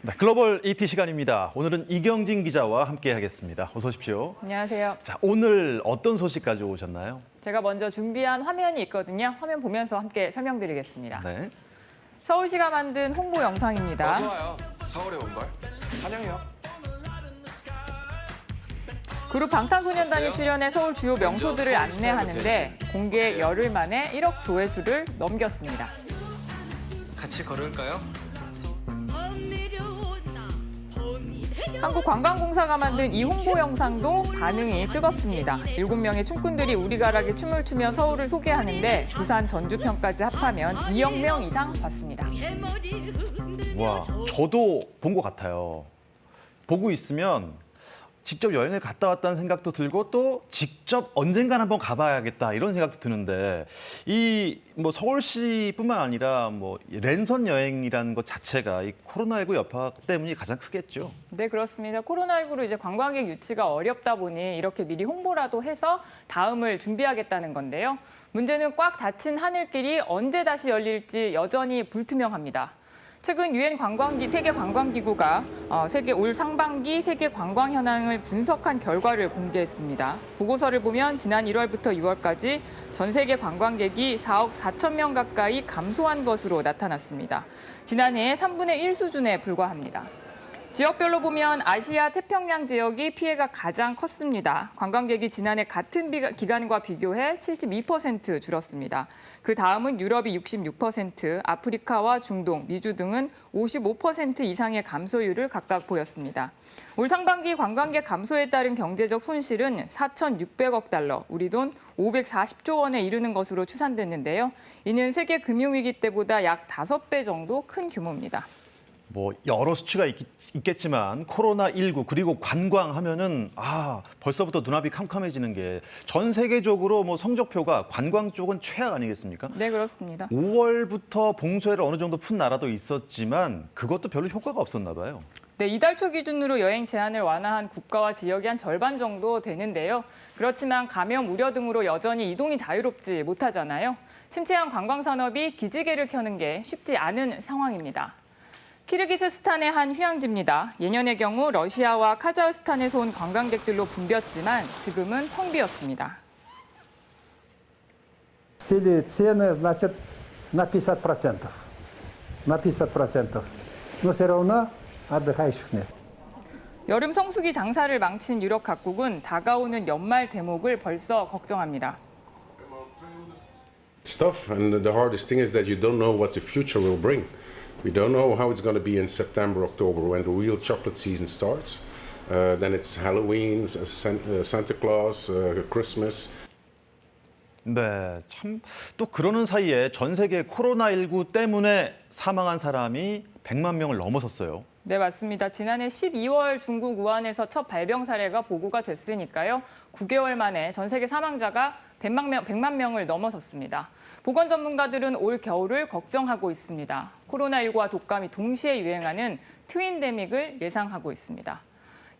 네, 글로벌 ET 시간입니다. 오늘은 이경진 기자와 함께하겠습니다. 어서 오십시오. 안녕하세요. 자, 오늘 어떤 소식 가져오셨나요? 제가 먼저 준비한 화면이 있거든요. 화면 보면서 함께 설명드리겠습니다. 네. 서울시가 만든 홍보 영상입니다. 어서 와요. 서울에 온 걸 환영해요. 그룹 방탄소년단이 출연해 서울 주요 명소들을 안내하는데 공개 열흘 만에 1억 조회수를 넘겼습니다. 같이 걸을까요? 한국관광공사가 만든 이 홍보 영상도 반응이 뜨겁습니다. 7명의 춤꾼들이 우리가락에 춤을 추며 서울을 소개하는데 부산, 전주편까지 합하면 2억 명 이상 봤습니다. 와, 저도 본 것 같아요. 보고 있으면 직접 여행을 갔다 왔다는 생각도 들고 또 직접 언젠간 한번 가봐야겠다 이런 생각도 드는데 이 뭐 서울시뿐만 아니라 뭐 랜선 여행이라는 것 자체가 이 코로나19 여파 때문이 가장 크겠죠. 네, 그렇습니다. 코로나19로 이제 관광객 유치가 어렵다 보니 이렇게 미리 홍보라도 해서 다음을 준비하겠다는 건데요. 문제는 꽉 닫힌 하늘길이 언제 다시 열릴지 여전히 불투명합니다. 최근 유엔 세계 관광기구가 올 상반기 세계 관광 현황을 분석한 결과를 공개했습니다. 보고서를 보면 지난 1월부터 6월까지 전 세계 관광객이 4억 4천 명 가까이 감소한 것으로 나타났습니다. 지난해의 3분의 1 수준에 불과합니다. 지역별로 보면 아시아 태평양 지역이 피해가 가장 컸습니다. 관광객이 지난해 같은 기간과 비교해 72% 줄었습니다. 그 다음은 유럽이 66%, 아프리카와 중동, 미주 등은 55% 이상의 감소율을 각각 보였습니다. 올 상반기 관광객 감소에 따른 경제적 손실은 4,600억 달러, 우리 돈 540조 원에 이르는 것으로 추산됐는데요. 이는 세계 금융위기 때보다 약 5배 정도 큰 규모입니다. 뭐 여러 수치가 있겠지만 코로나19 그리고 관광하면은 벌써부터 눈앞이 캄캄해지는 게 전 세계적으로 뭐 성적표가 관광 쪽은 최악 아니겠습니까? 네, 그렇습니다. 5월부터 봉쇄를 어느 정도 푼 나라도 있었지만 그것도 별로 효과가 없었나 봐요. 네, 이달 초 기준으로 여행 제한을 완화한 국가와 지역이 한 절반 정도 되는데요. 그렇지만 감염 우려 등으로 여전히 이동이 자유롭지 못하잖아요. 침체한 관광 산업이 기지개를 켜는 게 쉽지 않은 상황입니다. 키르기스스탄의 한 휴양지입니다. 예년의 경우 러시아와 카자흐스탄에서 온 관광객들로 붐볐지만 지금은 텅 비었습니다. Стили цены, значит, на 50%. На 50%. Но все равно отдыхающих нет. 여름 성수기 장사를 망친 유럽 각국은 다가오는 연말 대목을 벌써 걱정합니다. It's tough, and the hardest thing is that you don't know what the future will bring. We don't know how it's going to be in September, October, when the real chocolate season starts. Then it's Halloween, Santa Claus, Christmas. 네, 참 또 그러는 사이에 전 세계 코로나19 때문에 사망한 사람이 100만 명을 넘어섰어요. 네, 맞습니다. 지난해 12월 중국 우한에서 첫 발병 사례가 보고가 됐으니까요. 9개월 만에 전 세계 사망자가 100만 명을 넘어섰습니다. 보건 전문가들은 올 겨울을 걱정하고 있습니다. 코로나19와 독감이 동시에 유행하는 트윈데믹을 예상하고 있습니다.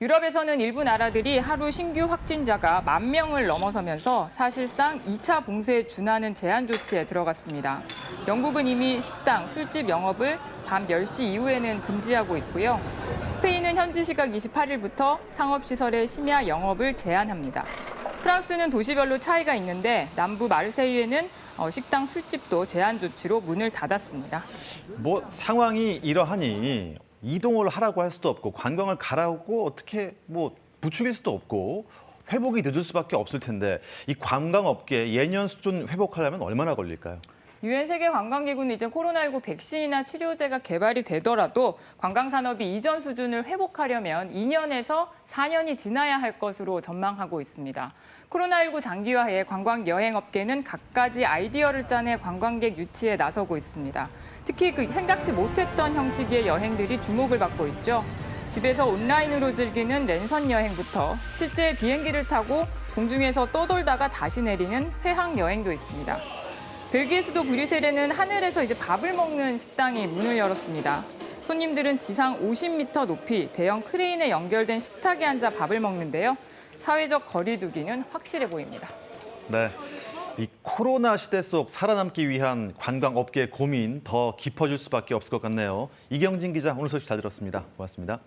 유럽에서는 일부 나라들이 하루 신규 확진자가 10,000명을 넘어서면서 사실상 2차 봉쇄에 준하는 제한 조치에 들어갔습니다. 영국은 이미 식당, 술집 영업을 밤 10시 이후에는 금지하고 있고요. 스페인은 현지 시각 28일부터 상업시설의 심야 영업을 제한합니다. 프랑스는 도시별로 차이가 있는데 남부 마르세유에는 식당, 술집도 제한 조치로 문을 닫았습니다. 뭐 상황이 이러하니 이동을 하라고 할 수도 없고 관광을 가라고 어떻게 뭐 부추길 수도 없고 회복이 늦을 수밖에 없을 텐데 이 관광업계 예년 수준 회복하려면 얼마나 걸릴까요? 유엔 세계관광기구는 이제 코로나19 백신이나 치료제가 개발이 되더라도 관광산업이 이전 수준을 회복하려면 2년에서 4년이 지나야 할 것으로 전망하고 있습니다. 코로나19 장기화에 관광 여행업계는 갖가지 아이디어를 짜내 관광객 유치에 나서고 있습니다. 특히 생각지 못했던 형식의 여행들이 주목을 받고 있죠. 집에서 온라인으로 즐기는 랜선 여행부터 실제 비행기를 타고 공중에서 떠돌다가 다시 내리는 회항 여행도 있습니다. 벨기에 수도 브뤼셀에는 하늘에서 이제 밥을 먹는 식당이 문을 열었습니다. 손님들은 지상 50m 높이 대형 크레인에 연결된 식탁에 앉아 밥을 먹는데요. 사회적 거리 두기는 확실해 보입니다. 네. 이 코로나 시대 속 살아남기 위한 관광업계의 고민 더 깊어질 수밖에 없을 것 같네요. 이경진 기자, 오늘 소식 잘 들었습니다. 고맙습니다.